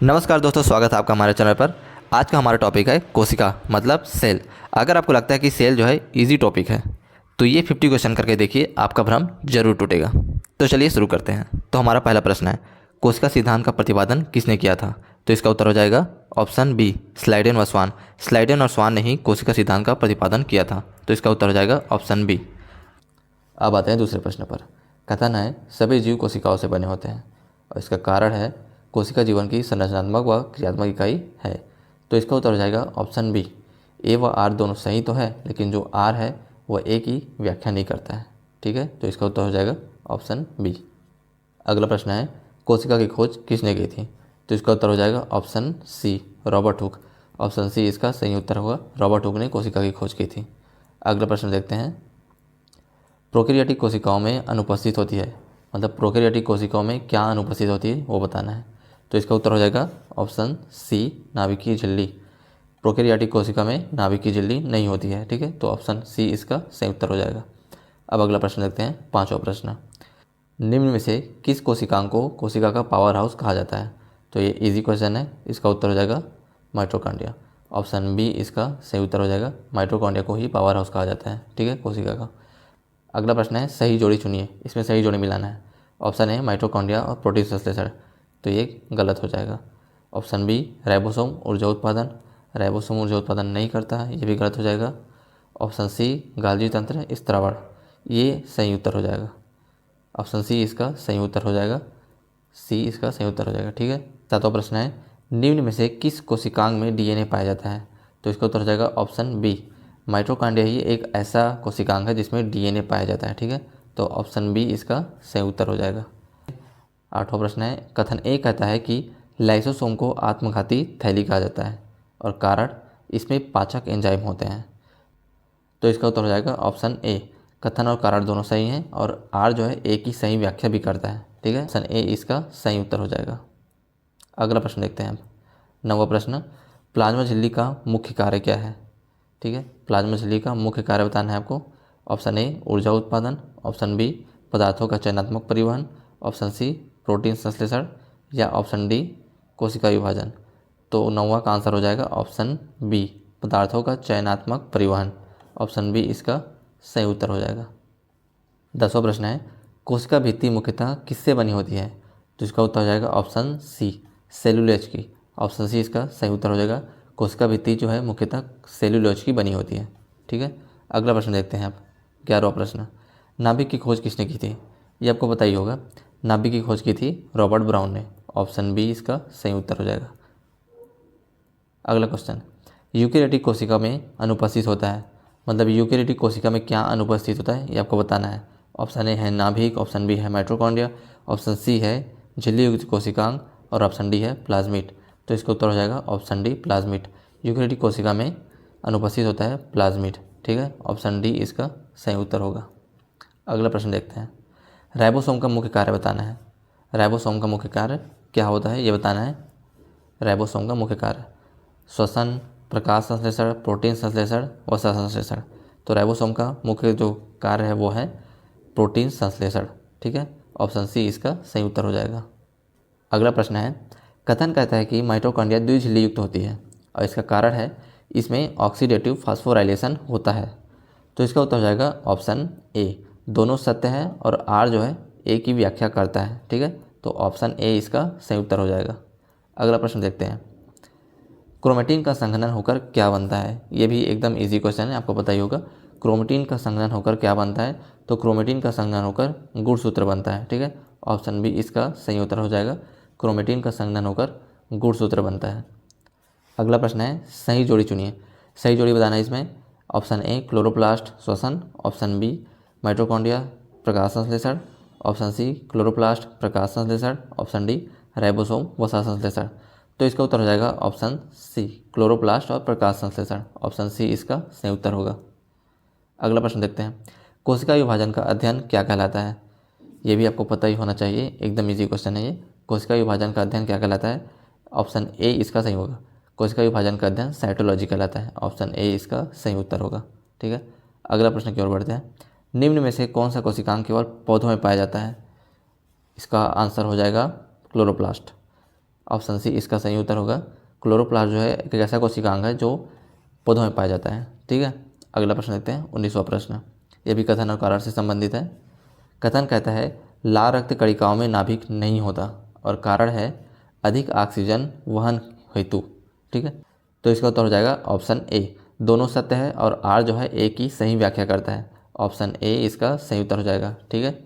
नमस्कार दोस्तों, स्वागत है आपका हमारे चैनल पर। आज का हमारा टॉपिक है कोशिका मतलब सेल। अगर आपको लगता है कि सेल जो है इजी टॉपिक है तो ये 50 क्वेश्चन करके देखिए, आपका भ्रम जरूर टूटेगा। तो चलिए शुरू करते हैं। तो हमारा पहला प्रश्न है, कोशिका सिद्धांत का प्रतिपादन किसने किया था? तो इसका उत्तर हो जाएगा ऑप्शन बी, स्लाइडेन व स्वान। स्लाइडेन और स्वान ने ही कोशिका सिद्धांत का प्रतिपादन किया था। तो इसका उत्तर हो जाएगा ऑप्शन बी। अब आते हैं दूसरे प्रश्न पर। कथन है सभी जीव कोशिकाओं से बने होते हैं और इसका कारण है कोशिका जीवन की संरचनात्मक व क्रियात्मक इकाई है। तो इसका उत्तर हो जाएगा ऑप्शन बी। ए व आर दोनों सही तो है, लेकिन जो आर है वह ए की व्याख्या नहीं करता है। ठीक है, तो इसका उत्तर हो जाएगा ऑप्शन बी। अगला प्रश्न है, कोशिका की खोज किसने की थी? तो इसका उत्तर हो जाएगा option C, Robert Hooke. Option C इसका सही उत्तर होगा, रॉबर्ट हुक ने कोशिका की खोज की थी। अगला प्रश्न देखते हैं, प्रोकैरियोटिक कोशिकाओं में अनुपस्थित होती है, मतलब प्रोकैरियोटिक कोशिकाओं में क्या अनुपस्थित होती है वो बताना है। तो इसका उत्तर हो जाएगा ऑप्शन सी, नाभिकीय झिल्ली। प्रोकैरियोटिक कोशिका में नाभिकीय झिल्ली नहीं होती है। ठीक है, तो ऑप्शन सी इसका सही उत्तर हो जाएगा। अब अगला प्रश्न देखते हैं, पांचवा प्रश्न। निम्न में से किस कोशिकांग को कोशिका का पावर हाउस कहा जाता है? तो ये इजी क्वेश्चन है, इसका उत्तर हो जाएगा माइटोकॉन्ड्रिया। ऑप्शन बी इसका सही उत्तर हो जाएगा, माइटोकॉन्ड्रिया को ही पावर हाउस कहा जाता है। ठीक है, कोशिका का। अगला प्रश्न है, सही जोड़ी चुनिए, इसमें सही जोड़ी मिलाना है। ऑप्शन ए माइटोकॉन्ड्रिया और प्रोटीन संश्लेषण, तो ये गलत हो जाएगा। ऑप्शन बी राइबोसोम ऊर्जा उत्पादन, राइबोसोम ऊर्जा उत्पादन नहीं करता है, ये भी गलत हो जाएगा। ऑप्शन सी गाल्जी तंत्र स्त्रावण, ये सही उत्तर हो जाएगा। ऑप्शन सी इसका सही उत्तर हो जाएगा, सी इसका सही उत्तर हो जाएगा। ठीक है, सातवां प्रश्न है, निम्न में से किस कोशिकांग में डीएनए पाया जाता है? तो इसका उत्तर हो जाएगा ऑप्शन बी, माइटोकॉन्ड्रिया ही एक ऐसा कोशिकांग है जिसमें डीएनए पाया जाता है। ठीक है, तो ऑप्शन बी इसका सही उत्तर हो जाएगा। आठवां प्रश्न है, कथन ए कहता है कि लाइसोसोम को आत्मघाती थैली कहा जाता है और कारण इसमें पाचक एंजाइम होते हैं। तो इसका उत्तर हो जाएगा ऑप्शन ए। कथन और कारण दोनों सही हैं और आर जो है ए की सही व्याख्या भी करता है। ठीक है, ऑप्शन ए इसका सही उत्तर हो जाएगा। अगला प्रश्न देखते हैं अब, नौवां प्रश्न, प्लाज्मा झिल्ली का मुख्य कार्य क्या है? ठीक है, प्लाज्मा झिल्ली का मुख्य कार्य बताना है आपको। ऑप्शन ए ऊर्जा उत्पादन, ऑप्शन बी पदार्थों का चयनात्मक परिवहन, ऑप्शन सी प्रोटीन संश्लेषण या ऑप्शन डी कोशिका विभाजन। तो नौवां का आंसर हो जाएगा ऑप्शन बी, पदार्थों का चयनात्मक परिवहन। ऑप्शन बी इसका सही उत्तर हो जाएगा। 10वां प्रश्न है, कोशिका भित्ति मुख्यतः किससे बनी होती है? तो इसका उत्तर हो जाएगा ऑप्शन सी, सेलुलोज की। ऑप्शन सी इसका सही उत्तर हो जाएगा, कोशिका भित्ति जो है मुख्यतः सेलुलोज की बनी होती है। ठीक है, अगला प्रश्न देखते हैं आप, 11वां प्रश्न, नाभिक की खोज किसने की थी? ये आपको पता ही होगा, नाभिक की खोज की थी रॉबर्ट ब्राउन ने। ऑप्शन बी इसका सही उत्तर हो जाएगा। अगला क्वेश्चन, यूकेरियोटिक कोशिका में अनुपस्थित होता है, मतलब यूकेरियोटिक कोशिका में क्या अनुपस्थित होता है ये आपको बताना है। ऑप्शन ए है नाभिक, ऑप्शन बी है माइटोकॉन्ड्रिया, ऑप्शन सी है झिल्ली युक्त कोशिकांग और ऑप्शन डी है प्लाज्मिड। तो इसका उत्तर हो जाएगा ऑप्शन डी, प्लाज्मिड। यूकेरियोटिक कोशिका में अनुपस्थित होता है प्लाज्मिड। ठीक है, ऑप्शन डी इसका सही उत्तर होगा। अगला प्रश्न देखते हैं, राइबोसोम का मुख्य कार्य बताना है। राइबोसोम का मुख्य कार्य क्या होता है ये बताना है। राइबोसोम का मुख्य कार्य श्वसन, प्रकाश संश्लेषण, प्रोटीन संश्लेषण, वसा संश्लेषण। तो राइबोसोम का मुख्य जो कार्य है वो है प्रोटीन संश्लेषण। ठीक है, ऑप्शन सी इसका सही उत्तर हो जाएगा। अगला प्रश्न है, कथन कहता है कि माइटोकॉन्ड्रिया द्विझिल्ली युक्त होती है और इसका कारण है इसमें ऑक्सीडेटिव फास्फोराइलेशन होता है। तो इसका उत्तर हो जाएगा ऑप्शन ए, दोनों सत्य है और आर जो है ए की व्याख्या करता है। ठीक है, तो ऑप्शन ए इसका सही उत्तर हो जाएगा। अगला प्रश्न देखते हैं, क्रोमेटिन का संघनन होकर क्या बनता है? ये भी एकदम इजी क्वेश्चन है, आपको पता ही होगा। क्रोमेटिन का संघनन होकर क्या बनता है? तो क्रोमेटिन का संघनन होकर गुणसूत्र बनता है। ठीक है, ऑप्शन बी इसका सही उत्तर हो जाएगा, क्रोमेटिन का संघनन होकर गुणसूत्र बनता है। अगला प्रश्न है, सही जोड़ी चुनिए, सही जोड़ी बताना है इसमें। ऑप्शन ए क्लोरोप्लास्ट श्वसन, ऑप्शन बी माइटोकॉन्ड्रिया प्रकाश संश्लेषण, ऑप्शन सी क्लोरोप्लास्ट प्रकाश संश्लेषण, ऑप्शन डी राइबोसोम वसा संश्लेषण। तो इसका उत्तर हो जाएगा ऑप्शन सी, क्लोरोप्लास्ट और प्रकाश संश्लेषण। ऑप्शन सी इसका सही उत्तर होगा। अगला प्रश्न देखते हैं, कोशिका विभाजन का अध्ययन क्या कहलाता है? ये भी आपको पता ही होना चाहिए, एकदम इजी क्वेश्चन है ये। कोशिका विभाजन का अध्ययन क्या कहलाता है? ऑप्शन ए इसका सही होगा, कोशिका विभाजन का अध्ययन साइटोलॉजी कहलाता है। ऑप्शन ए इसका सही उत्तर होगा। ठीक है, अगला प्रश्न की ओर बढ़ते हैं, निम्न में से कौन सा कोशिकांग केवल पौधों में पाया जाता है? इसका आंसर हो जाएगा क्लोरोप्लास्ट। ऑप्शन सी इसका सही उत्तर होगा। क्लोरोप्लास्ट जो है एक ऐसा कोशिकांग है जो पौधों में पाया जाता है। ठीक है, अगला प्रश्न देखते हैं 19वां प्रश्न। ये भी कथन और कारण से संबंधित है। कथन कहता है लाल रक्त कणिकाओं में नाभिक नहीं होता और कारण है अधिक ऑक्सीजन वहन हेतु। ठीक है, तो इसका उत्तर हो जाएगा ऑप्शन ए। दोनों सत्य है और आर जो है ए की सही व्याख्या करता है। ऑप्शन ए इसका सही उत्तर हो जाएगा। ठीक है,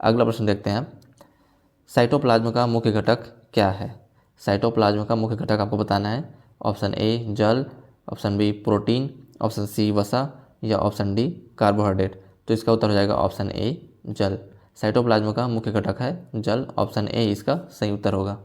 अगला प्रश्न देखते हैं। साइटोप्लाज्म का मुख्य घटक क्या है? साइटोप्लाज्म का मुख्य घटक आपको बताना है। ऑप्शन ए जल, option B protein, option C वसा या ऑप्शन डी कार्बोहाइड्रेट। तो इसका उत्तर हो जाएगा ऑप्शन ए जल। साइटोप्लाज्म का मुख्य घटक है जल। ऑप्शन ए इसका सही उत्तर होगा।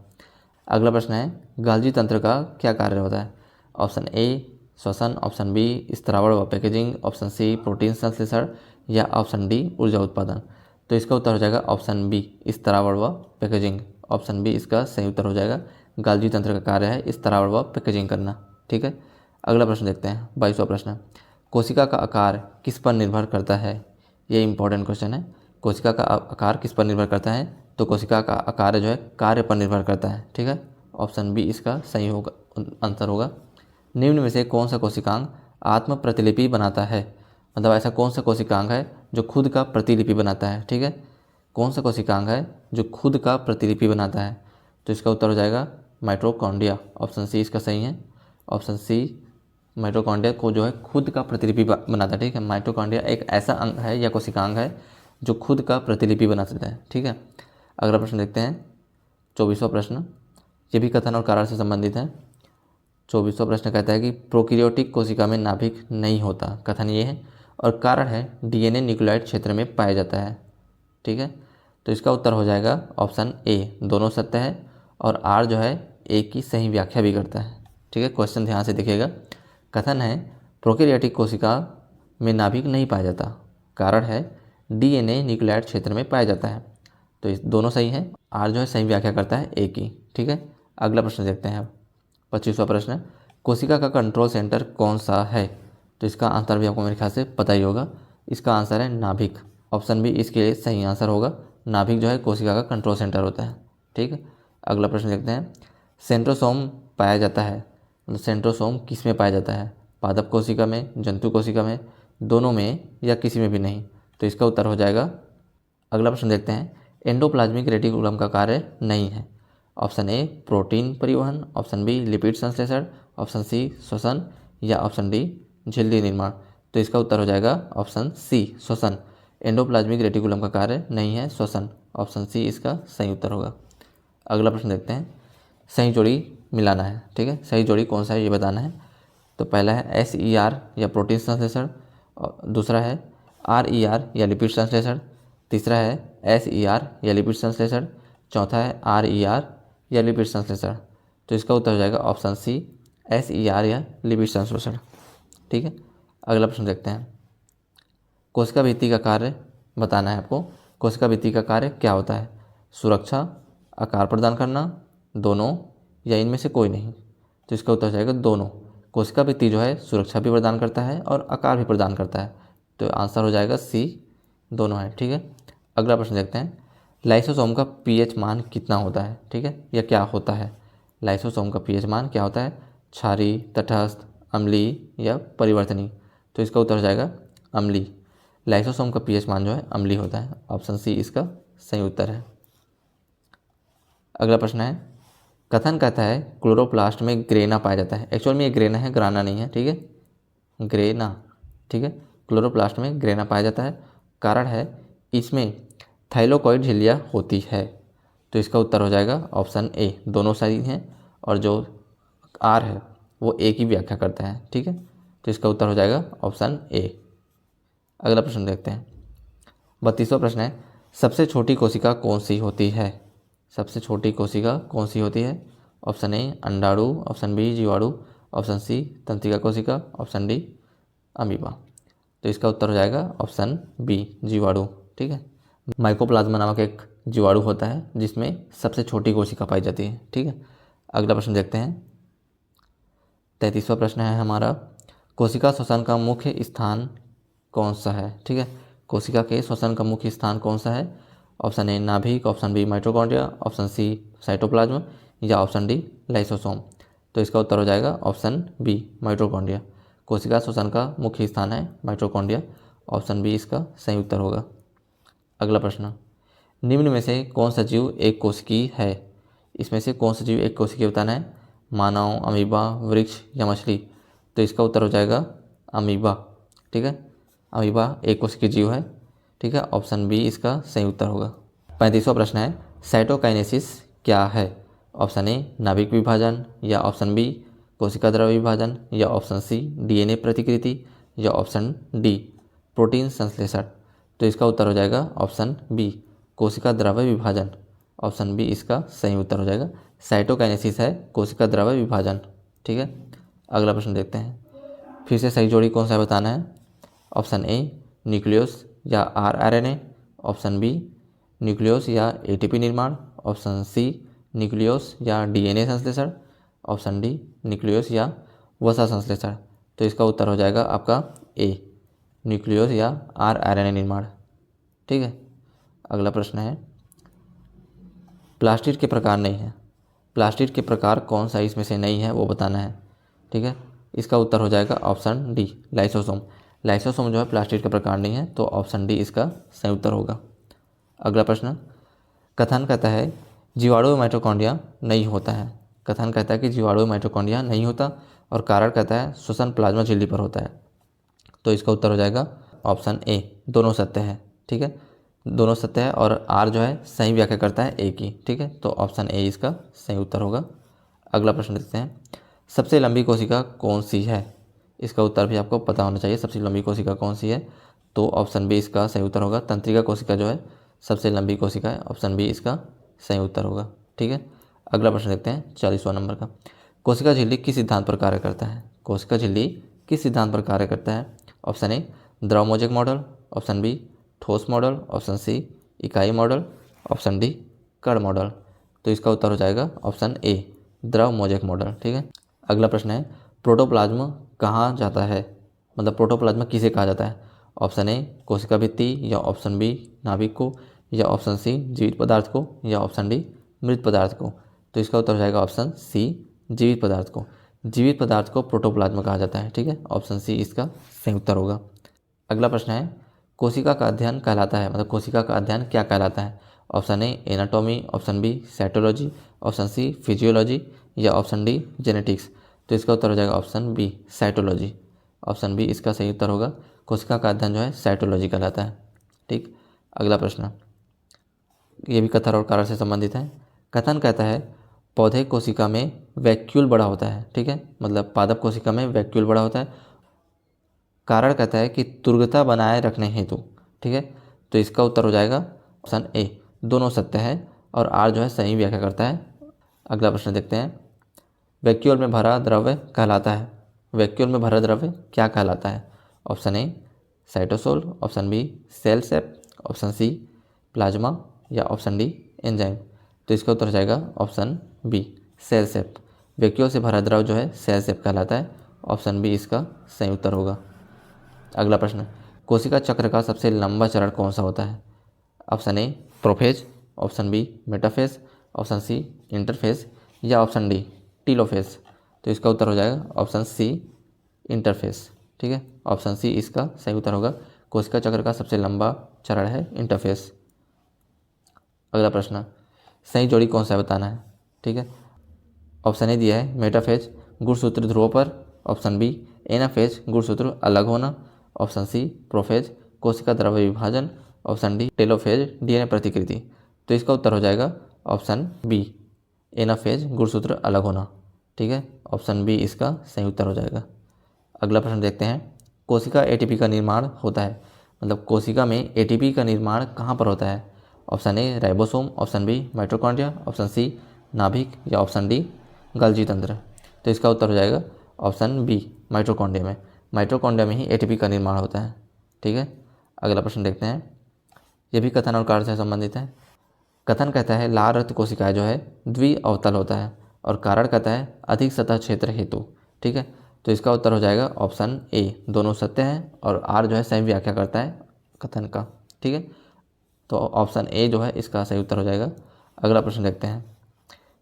अगला प्रश्न है गाल्जी तंत्र का क्या कार्य होता है? ऑप्शन ए श्वसन, ऑप्शन बी स्त्रावण व पैकेजिंग, ऑप्शन सी प्रोटीन संश्लेषण या ऑप्शन डी ऊर्जा उत्पादन। तो इसका उत्तर हो जाएगा ऑप्शन बी स्त्रावण व पैकेजिंग। ऑप्शन बी इसका सही उत्तर हो जाएगा। गाल्जी तंत्र का कार्य है स्त्रावण व पैकेजिंग करना। ठीक है, अगला प्रश्न देखते हैं 22वां प्रश्न। कोशिका का आकार किस पर निर्भर करता है? ये इंपॉर्टेंट क्वेश्चन है। कोशिका का आकार किस पर निर्भर करता है? तो कोशिका का आकार जो है कार्य पर निर्भर करता है। ठीक है, ऑप्शन बी इसका सही होगा, आंसर होगा। निम्न में से कौन सा कोशिकांग आत्म प्रतिलिपि बनाता है? मतलब ऐसा कौन सा कोशिकांग है जो खुद का प्रतिलिपि बनाता है? ठीक है, कौन सा कोशिकांग है जो खुद का प्रतिलिपि बनाता है? तो इसका उत्तर हो जाएगा माइटोकॉन्ड्रिया। ऑप्शन सी इसका सही है। ऑप्शन सी माइटोकॉन्ड्रिया को जो है खुद का प्रतिलिपि बनाता है। ठीक है, माइटोकॉन्ड्रिया एक ऐसा अंग है या कोशिकांग है जो खुद का प्रतिलिपि बना सकता है। ठीक है, अगला प्रश्न देखते हैं 24वां प्रश्न। ये भी कथन और कारण से संबंधित है। 24वां प्रश्न कहता है कि प्रोकैरियोटिक कोशिका में नाभिक नहीं होता। कथन ये है और कारण है डीएनए न्यूक्लियोटाइड क्षेत्र में पाया जाता है। ठीक है, तो इसका उत्तर हो जाएगा ऑप्शन ए। दोनों सत्य है और आर जो है ए की सही व्याख्या भी करता है। ठीक है, क्वेश्चन ध्यान से देखिएगा। कथन है प्रोकैरियोटिक कोशिका में नाभिक नहीं पाया जाता, कारण है डीएनए न्यूक्लियोटाइड क्षेत्र में पाया जाता है। तो इस दोनों सही है, आर जो है सही व्याख्या करता है ए की। ठीक है, अगला प्रश्न देखते हैं अब 25वां प्रश्न। कोशिका का कंट्रोल सेंटर कौन सा है? तो इसका आंसर भी आपको मेरे ख्याल से पता ही होगा। इसका आंसर है नाभिक। ऑप्शन बी इसके लिए सही आंसर होगा। नाभिक जो है कोशिका का कंट्रोल सेंटर होता है। ठीक है, अगला प्रश्न देखते हैं। सेंट्रोसोम पाया जाता है, मतलब सेंट्रोसोम किस में पाया जाता है? पादप कोशिका में, जंतु कोशिका में, दोनों में या किसी में भी नहीं? तो इसका उत्तर हो जाएगा। अगला प्रश्न देखते हैं। एंडोप्लाज्मिक रेटिकुलम का कार्य नहीं है। ऑप्शन ए प्रोटीन परिवहन, ऑप्शन बी लिपिड संश्लेषण, ऑप्शन सी श्वसन या ऑप्शन डी झिल्ली निर्माण। तो इसका उत्तर हो जाएगा ऑप्शन सी श्वसन। एंडोप्लाज्मिक रेटिकुलम का कार्य नहीं है श्वसन। ऑप्शन सी इसका सही उत्तर होगा। अगला प्रश्न देखते हैं। सही जोड़ी मिलाना है। ठीक है, सही जोड़ी कौन सा है ये बताना है। तो पहला है SER या प्रोटीन संश्लेषण, दूसरा है RER या लिपिड संश्लेषण, तीसरा है SER या लिपिड संश्लेषण, चौथा है RER या लिपिड संश्लेषण। तो इसका उत्तर हो जाएगा ऑप्शन सी SER या लिपिड संश्लेषण। ठीक है, अगला प्रश्न देखते हैं। कोशिका भित्ति का कार्य बताना है आपको। कोशिका भित्ति का कार्य क्या होता है? सुरक्षा, आकार प्रदान करना, दोनों या इनमें से कोई नहीं? तो इसका उत्तर हो जाएगा दोनों। कोशिका भित्ति जो है सुरक्षा भी प्रदान करता है और आकार भी प्रदान करता है। तो आंसर हो जाएगा सी, दोनों है। ठीक है, अगला प्रश्न देखते हैं। लाइसोसोम का pH मान कितना होता है? ठीक है, यह क्या होता है? लाइसोसोम का pH मान क्या होता है? क्षारीय, तटस्थ, अम्लीय या परिवर्तनीय? तो इसका उत्तर हो जाएगा अम्लीय। लाइसोसोम का pH मान जो है अम्लीय होता है। ऑप्शन सी इसका सही उत्तर है। अगला प्रश्न है। कथन कहता है क्लोरोप्लास्ट में ग्रेना पाया जाता है। एक्चुअल में ये ग्रेना है, ग्राना नहीं है। ठीक है, ग्रेना। ठीक है, क्लोरोप्लास्ट में ग्रेना पाया जाता है, कारण है इसमें थाइलोकॉइड झिल्लियाँ होती है। तो इसका उत्तर हो जाएगा ऑप्शन ए। दोनों सही हैं और जो आर है वो ए की व्याख्या करता है। ठीक है, तो इसका उत्तर हो जाएगा ऑप्शन ए। अगला प्रश्न देखते हैं। 32वां प्रश्न है। सबसे छोटी कोशिका कौन सी होती है? सबसे छोटी कोशिका कौन सी होती है? ऑप्शन ए अंडाणु, ऑप्शन बी जीवाणु, ऑप्शन सी तंत्रिका कोशिका, ऑप्शन डी अमीबा। तो इसका उत्तर हो जाएगा ऑप्शन बी जीवाणु। ठीक है, माइकोप्लाज्मा नामक एक जीवाणु होता है जिसमें सबसे छोटी कोशिका पाई जाती है। ठीक है, अगला प्रश्न देखते हैं। 33वां प्रश्न है हमारा। कोशिका श्वसन का मुख्य स्थान कौन सा है? ठीक है, कोशिका के श्वसन का मुख्य स्थान कौन सा है? ऑप्शन ए नाभिक, option B mitochondria, option C cytoplasm या ऑप्शन डी लाइसोसोम। तो इसका उत्तर हो जाएगा ऑप्शन बी माइटोकॉन्ड्रिया। कोशिका श्वसन का मुख्य स्थान है माइटोकॉन्ड्रिया। ऑप्शन बी इसका सही उत्तर होगा। अगला प्रश्न, निम्न में से कौन सा जीव एक कोशिकीय है? इसमें से कौन सा जीव एक कोशिकीय बताना है? मानव, अमीबा, वृक्ष या मछली? तो इसका उत्तर हो जाएगा अमीबा। ठीक है, अमीबा एक कोशिकीय जीव है। ठीक है, ऑप्शन बी इसका सही उत्तर होगा। 35वां प्रश्न है, साइटोकाइनेसिस क्या है? ऑप्शन ए नाभिक विभाजन, या ऑप्शन बी कोशिका द्रव्य विभाजन, या ऑप्शन सी डीएनए प्रतिकृति, या ऑप्शन डी प्रोटीन संश्लेषण। तो इसका उत्तर हो जाएगा ऑप्शन बी कोशिका द्रव्य विभाजन। ऑप्शन बी इसका सही उत्तर हो जाएगा। साइटोकाइनेसिस है कोशिका द्रव्य विभाजन। ठीक है, अगला प्रश्न देखते हैं। फिर से सही जोड़ी कौन सा बताना है? ऑप्शन ए न्यूक्लियस या आरआरएनए, ऑप्शन बी न्यूक्लियस या एटीपी निर्माण, ऑप्शन सी न्यूक्लियस या डीएनए संश्लेषण, ऑप्शन डी न्यूक्लियस या वसा संश्लेषण। तो इसका उत्तर हो जाएगा आपका ए न्यूक्लियस या आरआरएनए निर्माण। ठीक है, अगला प्रश्न है, प्लास्टिड के प्रकार नहीं है। प्लास्टिड के प्रकार कौन सा इसमें से नहीं है वो बताना है। ठीक है, इसका उत्तर हो जाएगा ऑप्शन डी लाइसोसोम। लाइसोसोम जो है प्लास्टिड का प्रकार नहीं है, तो ऑप्शन डी इसका सही उत्तर होगा। अगला प्रश्न, कथन कहता है जीवाणु में माइटोकॉन्ड्रिया नहीं होता है। कथन कहता है कि जीवाणु में माइटोकॉन्ड्रिया नहीं होता, और कारण कहता है श्वसन प्लाज्मा झिल्ली पर होता है। तो इसका उत्तर हो जाएगा ऑप्शन ए दोनों सत्य है। ठीक है, दोनों सत्य है, और आर जो है सही व्याख्या करता है ए की। ठीक है, तो ऑप्शन ए इसका सही उत्तर होगा। अगला प्रश्न देखते हैं, सबसे लंबी कोशिका कौन सी है? इसका उत्तर भी आपको पता होना चाहिए, सबसे लंबी कोशिका कौन सी है। तो ऑप्शन बी इसका सही उत्तर होगा। तंत्रिका कोशिका जो है सबसे लंबी कोशिका है। ऑप्शन बी इसका सही उत्तर होगा। ठीक है, अगला प्रश्न देखते हैं 40वां नंबर का। कोशिका झिल्ली किस सिद्धांत पर कार्य करता है? कोशिका झिल्ली किस सिद्धांत पर कार्य करता है? ऑप्शन ए द्रव मोजेक मॉडल, ऑप्शन बी ठोस मॉडल, ऑप्शन सी इकाई मॉडल, ऑप्शन डी कण मॉडल। तो इसका उत्तर हो जाएगा ऑप्शन ए द्रव मोजेक मॉडल। ठीक है, अगला प्रश्न है, प्रोटोप्लाज्म कहाँ जाता है? मतलब प्रोटोप्लाज्म किसे कहा जाता है? ऑप्शन ए कोशिका भित्ति, या ऑप्शन बी नाभिक को, या ऑप्शन सी जीवित पदार्थ को, या ऑप्शन डी मृत पदार्थ को। तो इसका उत्तर हो जाएगा ऑप्शन सी जीवित पदार्थ को। जीवित पदार्थ को प्रोटोप्लाज्म कहा जाता है। ठीक है, ऑप्शन सी इसका सही उत्तर होगा। अगला प्रश्न है, कोशिका का अध्ययन कहलाता है, मतलब कोशिका का अध्ययन क्या कहलाता है? Option A anatomy, option B cytology, option C physiology, या ऑप्शन डी जेनेटिक्स। तो इसका उत्तर हो जाएगा option B cytology. Option B इसका सही उत्तर होगा। कोशिका का अध्ययन जो है साइटोलॉजी कहलाता है। ठीक, अगला प्रश्न, ये भी कथन और कारण से संबंधित है। कथन कहता है पौधे कोशिका में वैक्यूल बड़ा होता है। ठीक है, मतलब पादप कोशिका में वैक्यूल बड़ा होता है। कारण कहता है कि तुर्गता बनाए रखने हेतु। ठीक है, तो इसका उत्तर हो जाएगा ऑप्शन ए दोनों सत्य है, और आर जो है सही व्याख्या करता है। अगला प्रश्न देखते हैं, वैक्यूल में भरा द्रव्य कहलाता है। वैक्यूल में भरा द्रव्य क्या कहलाता है? Option A cytosol, option B cell sap, option C plasma, या ऑप्शन डी एंजाइम। तो इसका उत्तर हो जाएगा option B cell sap. Vacuole से भरा द्रव जो है सेल सेप कहलाता है। ऑप्शन बी इसका सही उत्तर होगा। अगला प्रश्न, कोशिका चक्र का सबसे लंबा चरण कौन सा होता है? Option A prophase, option B metaphase, option C interphase, या ऑप्शन डी टीलोफेज। तो इसका उत्तर हो जाएगा ऑप्शन सी इंटरफेज। ठीक है, ऑप्शन सी इसका सही उत्तर होगा। कोशिका चक्र का सबसे लंबा चरण है इंटरफेज। अगला प्रश्न, सही जोड़ी कौन सा बताना है? ठीक है, ऑप्शन ए दिया है मेटाफेज गुणसूत्र ध्रुवों पर, ऑप्शन बी एनाफेज गुणसूत्र अलग होना, ऑप्शन सी प्रोफेज कोशिका द्रव्य विभाजन, ऑप्शन डी टेलोफेज डीएनए प्रतिकृति। तो इसका उत्तर हो जाएगा ऑप्शन बी एनाफेज गुणसूत्र अलग होना। ठीक है, ऑप्शन बी इसका सही उत्तर हो जाएगा। अगला प्रश्न देखते हैं, कोशिका एटीपी का निर्माण होता है, मतलब कोशिका में एटीपी का निर्माण कहाँ पर होता है? Option A ribosome, option B mitochondria, option C नाभिक, या ऑप्शन डी गल्जी तंत्र। तो इसका उत्तर हो जाएगा ऑप्शन बी माइटोकॉन्ड्रिया में। माइटोकॉन्ड्रिया में ही एटीपी का निर्माण होता है। ठीक है, अगला प्रश्न देखते हैं, यह भी कथन और कार्य से संबंधित है। कथन कहता है लाल रक्त कोशिकाएं जो है द्विअवतल होता है, और कारण कहता है अधिक सतह क्षेत्र हेतु। ठीक है, तो इसका उत्तर हो जाएगा ऑप्शन ए दोनों सत्य हैं, और आर जो है सही व्याख्या करता है कथन का। ठीक है, तो ऑप्शन ए जो है इसका सही उत्तर हो जाएगा। अगला प्रश्न देखते हैं,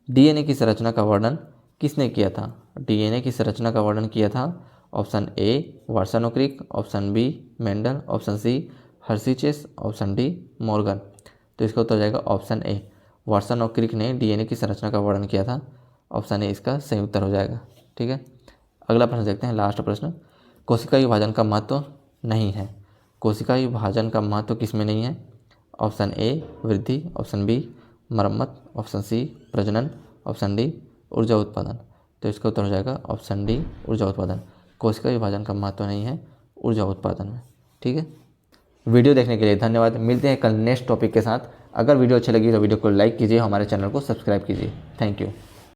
डीएनए की संरचना का वर्णन किसने किया था? डीएनए की संरचना का वर्णन किया था ऑप्शन ए वाटसन और Crick, option B Mendel, option C हर्शीचेस, ऑप्शन डी मॉर्गन। तो इसका उत्तर हो जाएगा ऑप्शन ए, वाटसन और क्रिक ने डीएनए की संरचना का वर्णन किया था। ऑप्शन ए इसका सही उत्तर हो जाएगा। ठीक है, अगला प्रश्न देखते हैं, लास्ट प्रश्न। कोशिका विभाजन का महत्व नहीं है। कोशिका विभाजन का महत्व किसमें नहीं है? ऑप्शन ए वृद्धि, ऑप्शन बी मरम्मत, ऑप्शन सी प्रजनन, ऑप्शन डी ऊर्जा उत्पादन। तो इसका उत्तर हो जाएगा ऑप्शन डी ऊर्जा उत्पादन। कोशिका विभाजन का महत्व नहीं है ऊर्जा उत्पादन में। ठीक है, वीडियो देखने के लिए धन्यवाद। मिलते हैं कल नेक्स्ट टॉपिक के साथ। अगर वीडियो अच्छी लगी तो वीडियो को लाइक कीजिए, हमारे चैनल को सब्सक्राइब कीजिए। Thank you.